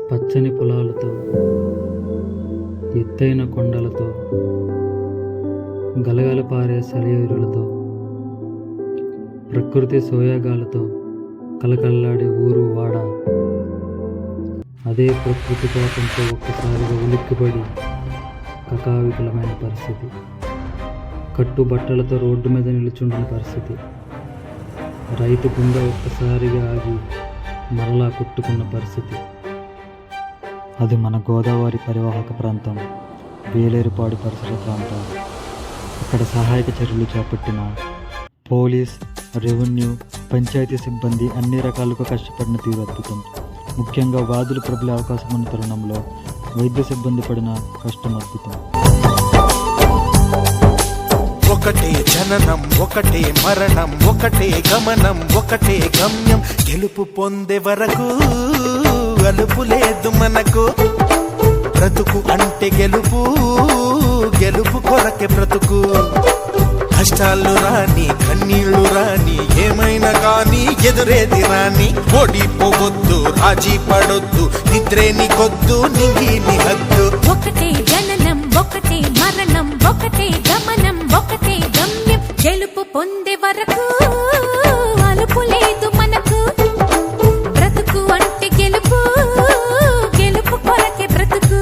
పచ్చని పొలాలతో, ఎత్తైన కొండలతో, గలగల పారే సెలయేరులతో, ప్రకృతి సోయగాలతో కలకల్లాడే ఊరు వాడ. అదే ప్రకృతి కోపంతో ఒక్కసారిగా ఉలిక్కిపడి కకావికలమైన పరిస్థితి. కట్టుబట్టలతో రోడ్డు మీద నిలుచుండిన పరిస్థితి. రైతు గుండె ఒక్కసారిగా ఆగి మరలా కొట్టుకున్న పరిస్థితి. అది మన గోదావరి పరివాహక ప్రాంతం, వేలేరుపాడు పరిసర ప్రాంతాలు. ఇక్కడ సహాయక చర్యలు చేపట్టిన పోలీస్, రెవెన్యూ, పంచాయతీ సిబ్బంది అన్ని రకాలుగా కష్టపడిన తీరు అద్భుతం. ముఖ్యంగా వ్యాధులు ప్రబలే అవకాశం ఉన్న తరుణంలో వైద్య సిబ్బంది పడిన కష్టం అద్భుతం. ఒకటే జననం, ఒకటే మరణం, ఒకటే గమనం, ఒకటే గమ్యం. గెలుపు పొందే వరకు అలుపు లేదు మనకు. బ్రతుకు అంటే గెలుపు, గెలుపు కొరకే బ్రతుకు. కష్టాలు రాని, కన్నీళ్లు రాని, ఏమైనా కానీ ఎదురేది రాని. ఓడిపోవద్దు, రాజీ పడొద్దు, నిద్రే నీకొద్దు, నింగి నీ హద్దు. ఒకటే జననం, ఒకటే మరణం, ఒకటే గమనం, ఒకటే గమ్యం. గెలుపు పొందే వరకు అలుపు లేదు మనకు. బ్రతుకు అంటే గెలుపు, గెలుపు కొరకే బ్రతుకు.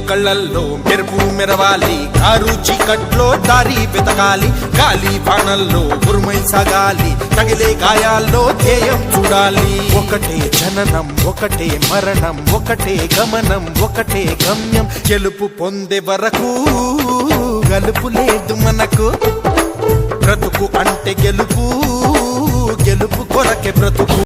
కళ్ళల్లో మెరుపు మెరవాలి, కారు చీకట్లో దారి వెతకాలి. గాలి బాణల్లో ఉరుమై సాగాలి, తగిలే గాయాల్లో ధ్యేయం చూడాలి. ఒకటే జననం, ఒకటే మరణం, ఒకటే గమనం, ఒకటే గమ్యం. గెలుపు పొందే వరకు గలుపు లేదు మనకు. బ్రతుకు అంటే గెలుపు, గెలుపు కొరకే బ్రతుకు.